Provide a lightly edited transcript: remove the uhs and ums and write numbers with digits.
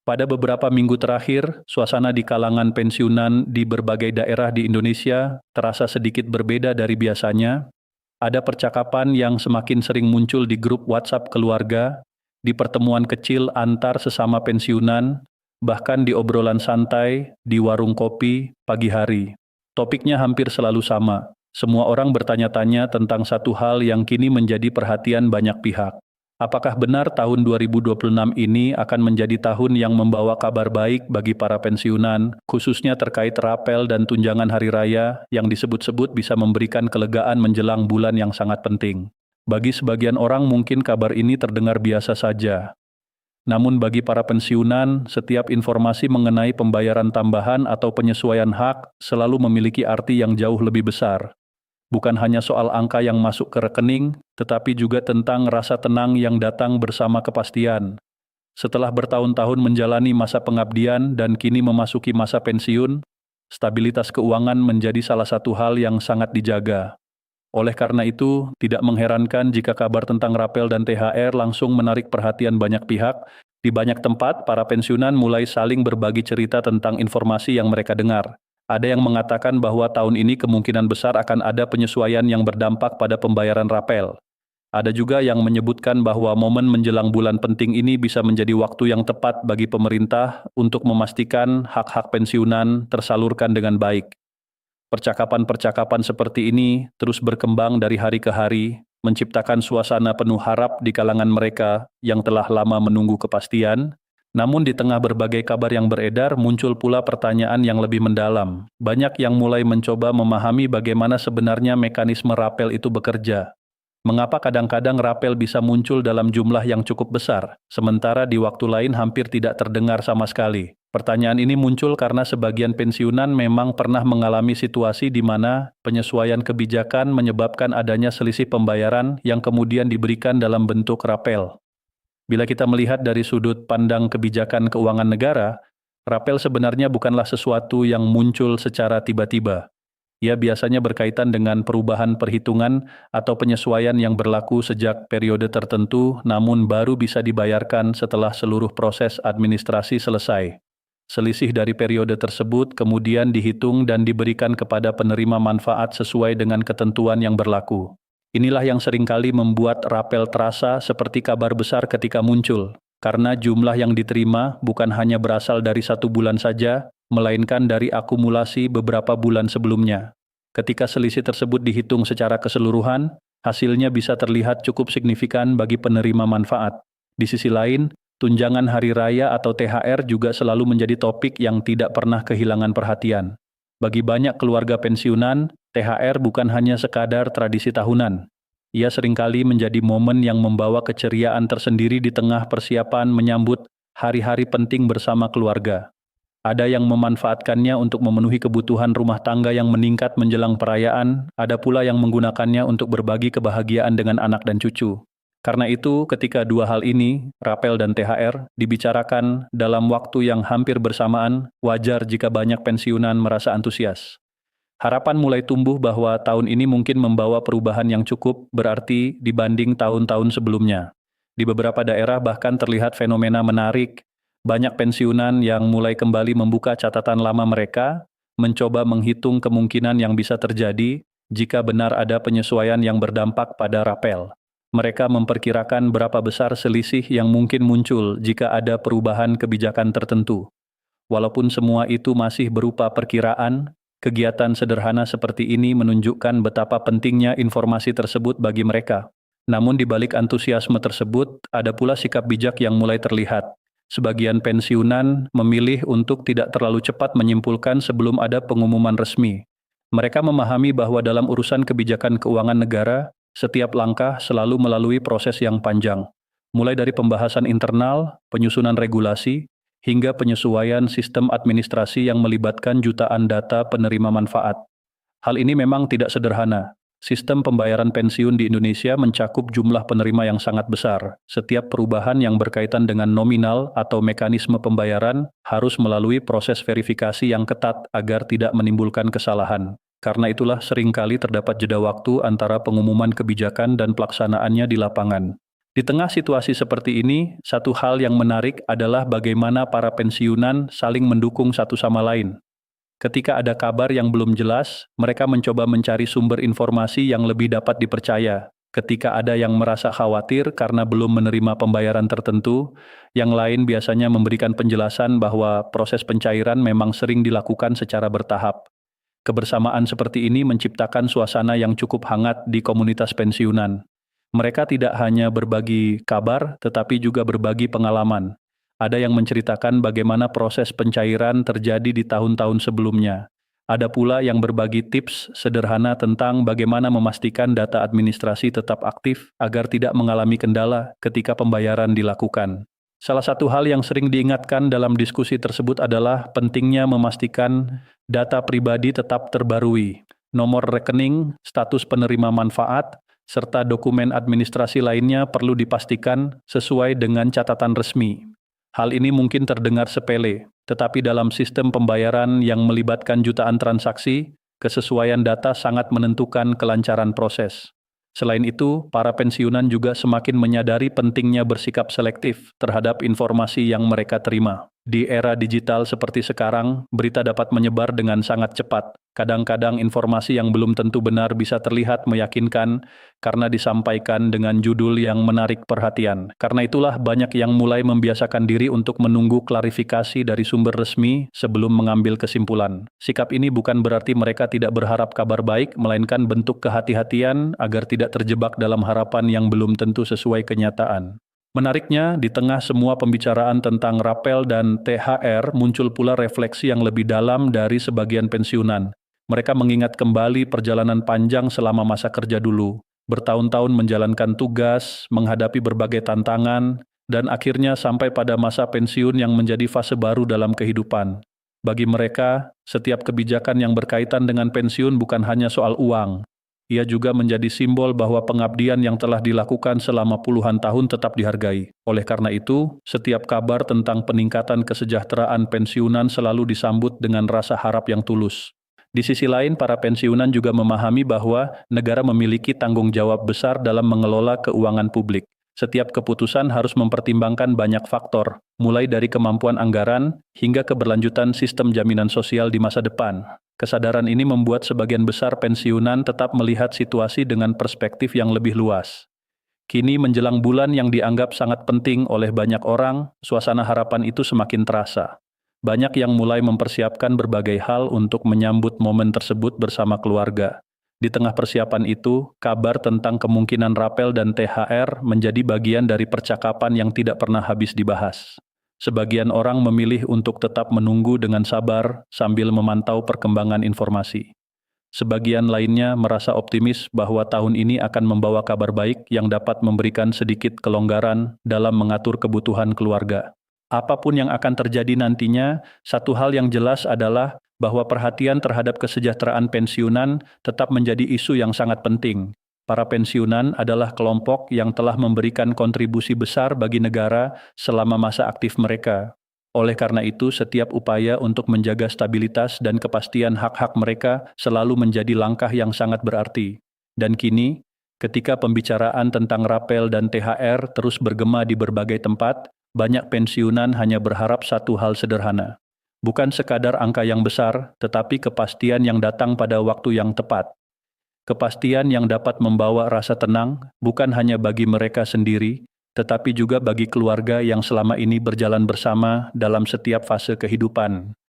Pada beberapa minggu terakhir, suasana di kalangan pensiunan di berbagai daerah di Indonesia terasa sedikit berbeda dari biasanya. Ada percakapan yang semakin sering muncul di grup WhatsApp keluarga, di pertemuan kecil antar sesama pensiunan, bahkan di obrolan santai di warung kopi pagi hari. Topiknya hampir selalu sama. Semua orang bertanya-tanya tentang satu hal yang kini menjadi perhatian banyak pihak. Apakah benar tahun 2026 ini akan menjadi tahun yang membawa kabar baik bagi para pensiunan, khususnya terkait rapel dan tunjangan hari raya yang disebut-sebut bisa memberikan kelegaan menjelang bulan yang sangat penting? Bagi sebagian orang mungkin kabar ini terdengar biasa saja. Namun bagi para pensiunan, setiap informasi mengenai pembayaran tambahan atau penyesuaian hak selalu memiliki arti yang jauh lebih besar. Bukan hanya soal angka yang masuk ke rekening, tetapi juga tentang rasa tenang yang datang bersama kepastian. Setelah bertahun-tahun menjalani masa pengabdian dan kini memasuki masa pensiun, stabilitas keuangan menjadi salah satu hal yang sangat dijaga. Oleh karena itu, tidak mengherankan jika kabar tentang rapel dan THR langsung menarik perhatian banyak pihak. Di banyak tempat, para pensiunan mulai saling berbagi cerita tentang informasi yang mereka dengar. Ada yang mengatakan bahwa tahun ini kemungkinan besar akan ada penyesuaian yang berdampak pada pembayaran rapel. Ada juga yang menyebutkan bahwa momen menjelang bulan penting ini bisa menjadi waktu yang tepat bagi pemerintah untuk memastikan hak-hak pensiunan tersalurkan dengan baik. Percakapan-percakapan seperti ini terus berkembang dari hari ke hari, menciptakan suasana penuh harap di kalangan mereka yang telah lama menunggu kepastian. Namun di tengah berbagai kabar yang beredar, muncul pula pertanyaan yang lebih mendalam. Banyak yang mulai mencoba memahami bagaimana sebenarnya mekanisme rapel itu bekerja. Mengapa kadang-kadang rapel bisa muncul dalam jumlah yang cukup besar, sementara di waktu lain hampir tidak terdengar sama sekali? Pertanyaan ini muncul karena sebagian pensiunan memang pernah mengalami situasi di mana penyesuaian kebijakan menyebabkan adanya selisih pembayaran yang kemudian diberikan dalam bentuk rapel. Bila kita melihat dari sudut pandang kebijakan keuangan negara, rapel sebenarnya bukanlah sesuatu yang muncul secara tiba-tiba. Ia biasanya berkaitan dengan perubahan perhitungan atau penyesuaian yang berlaku sejak periode tertentu, namun baru bisa dibayarkan setelah seluruh proses administrasi selesai. Selisih dari periode tersebut kemudian dihitung dan diberikan kepada penerima manfaat sesuai dengan ketentuan yang berlaku. Inilah yang seringkali membuat rapel terasa seperti kabar besar ketika muncul, karena jumlah yang diterima bukan hanya berasal dari satu bulan saja, melainkan dari akumulasi beberapa bulan sebelumnya. Ketika selisih tersebut dihitung secara keseluruhan, hasilnya bisa terlihat cukup signifikan bagi penerima manfaat. Di sisi lain, tunjangan hari raya atau THR juga selalu menjadi topik yang tidak pernah kehilangan perhatian. Bagi banyak keluarga pensiunan, THR bukan hanya sekadar tradisi tahunan. Ia seringkali menjadi momen yang membawa keceriaan tersendiri di tengah persiapan menyambut hari-hari penting bersama keluarga. Ada yang memanfaatkannya untuk memenuhi kebutuhan rumah tangga yang meningkat menjelang perayaan, ada pula yang menggunakannya untuk berbagi kebahagiaan dengan anak dan cucu. Karena itu, ketika dua hal ini, rapel dan THR, dibicarakan dalam waktu yang hampir bersamaan, wajar jika banyak pensiunan merasa antusias. Harapan mulai tumbuh bahwa tahun ini mungkin membawa perubahan yang cukup berarti dibanding tahun-tahun sebelumnya. Di beberapa daerah bahkan terlihat fenomena menarik, banyak pensiunan yang mulai kembali membuka catatan lama mereka, mencoba menghitung kemungkinan yang bisa terjadi jika benar ada penyesuaian yang berdampak pada rapel. Mereka memperkirakan berapa besar selisih yang mungkin muncul jika ada perubahan kebijakan tertentu. Walaupun semua itu masih berupa perkiraan, kegiatan sederhana seperti ini menunjukkan betapa pentingnya informasi tersebut bagi mereka. Namun di balik antusiasme tersebut, ada pula sikap bijak yang mulai terlihat. Sebagian pensiunan memilih untuk tidak terlalu cepat menyimpulkan sebelum ada pengumuman resmi. Mereka memahami bahwa dalam urusan kebijakan keuangan negara, setiap langkah selalu melalui proses yang panjang, mulai dari pembahasan internal, penyusunan regulasi, hingga penyesuaian sistem administrasi yang melibatkan jutaan data penerima manfaat. Hal ini memang tidak sederhana. Sistem pembayaran pensiun di Indonesia mencakup jumlah penerima yang sangat besar. Setiap perubahan yang berkaitan dengan nominal atau mekanisme pembayaran harus melalui proses verifikasi yang ketat agar tidak menimbulkan kesalahan. Karena itulah seringkali terdapat jeda waktu antara pengumuman kebijakan dan pelaksanaannya di lapangan. Di tengah situasi seperti ini, satu hal yang menarik adalah bagaimana para pensiunan saling mendukung satu sama lain. Ketika ada kabar yang belum jelas, mereka mencoba mencari sumber informasi yang lebih dapat dipercaya. Ketika ada yang merasa khawatir karena belum menerima pembayaran tertentu, yang lain biasanya memberikan penjelasan bahwa proses pencairan memang sering dilakukan secara bertahap. Kebersamaan seperti ini menciptakan suasana yang cukup hangat di komunitas pensiunan. Mereka tidak hanya berbagi kabar, tetapi juga berbagi pengalaman. Ada yang menceritakan bagaimana proses pencairan terjadi di tahun-tahun sebelumnya. Ada pula yang berbagi tips sederhana tentang bagaimana memastikan data administrasi tetap aktif agar tidak mengalami kendala ketika pembayaran dilakukan. Salah satu hal yang sering diingatkan dalam diskusi tersebut adalah pentingnya memastikan data pribadi tetap terbarui. Nomor rekening, status penerima manfaat, serta dokumen administrasi lainnya perlu dipastikan sesuai dengan catatan resmi. Hal ini mungkin terdengar sepele, tetapi dalam sistem pembayaran yang melibatkan jutaan transaksi, kesesuaian data sangat menentukan kelancaran proses. Selain itu, para pensiunan juga semakin menyadari pentingnya bersikap selektif terhadap informasi yang mereka terima. Di era digital seperti sekarang, berita dapat menyebar dengan sangat cepat. Kadang-kadang informasi yang belum tentu benar bisa terlihat meyakinkan karena disampaikan dengan judul yang menarik perhatian. Karena itulah banyak yang mulai membiasakan diri untuk menunggu klarifikasi dari sumber resmi sebelum mengambil kesimpulan. Sikap ini bukan berarti mereka tidak berharap kabar baik, melainkan bentuk kehati-hatian agar tidak terjebak dalam harapan yang belum tentu sesuai kenyataan. Menariknya, di tengah semua pembicaraan tentang rapel dan THR, muncul pula refleksi yang lebih dalam dari sebagian pensiunan. Mereka mengingat kembali perjalanan panjang selama masa kerja dulu, bertahun-tahun menjalankan tugas, menghadapi berbagai tantangan, dan akhirnya sampai pada masa pensiun yang menjadi fase baru dalam kehidupan. Bagi mereka, setiap kebijakan yang berkaitan dengan pensiun bukan hanya soal uang. Ia juga menjadi simbol bahwa pengabdian yang telah dilakukan selama puluhan tahun tetap dihargai. Oleh karena itu, setiap kabar tentang peningkatan kesejahteraan pensiunan selalu disambut dengan rasa harap yang tulus. Di sisi lain, para pensiunan juga memahami bahwa negara memiliki tanggung jawab besar dalam mengelola keuangan publik. Setiap keputusan harus mempertimbangkan banyak faktor, mulai dari kemampuan anggaran hingga keberlanjutan sistem jaminan sosial di masa depan. Kesadaran ini membuat sebagian besar pensiunan tetap melihat situasi dengan perspektif yang lebih luas. Kini menjelang bulan yang dianggap sangat penting oleh banyak orang, suasana harapan itu semakin terasa. Banyak yang mulai mempersiapkan berbagai hal untuk menyambut momen tersebut bersama keluarga. Di tengah persiapan itu, kabar tentang kemungkinan rapel dan THR menjadi bagian dari percakapan yang tidak pernah habis dibahas. Sebagian orang memilih untuk tetap menunggu dengan sabar sambil memantau perkembangan informasi. Sebagian lainnya merasa optimis bahwa tahun ini akan membawa kabar baik yang dapat memberikan sedikit kelonggaran dalam mengatur kebutuhan keluarga. Apapun yang akan terjadi nantinya, satu hal yang jelas adalah bahwa perhatian terhadap kesejahteraan pensiunan tetap menjadi isu yang sangat penting. Para pensiunan adalah kelompok yang telah memberikan kontribusi besar bagi negara selama masa aktif mereka. Oleh karena itu, setiap upaya untuk menjaga stabilitas dan kepastian hak-hak mereka selalu menjadi langkah yang sangat berarti. Dan kini, ketika pembicaraan tentang rapel dan THR terus bergema di berbagai tempat, banyak pensiunan hanya berharap satu hal sederhana. Bukan sekadar angka yang besar, tetapi kepastian yang datang pada waktu yang tepat. Kepastian yang dapat membawa rasa tenang bukan hanya bagi mereka sendiri, tetapi juga bagi keluarga yang selama ini berjalan bersama dalam setiap fase kehidupan.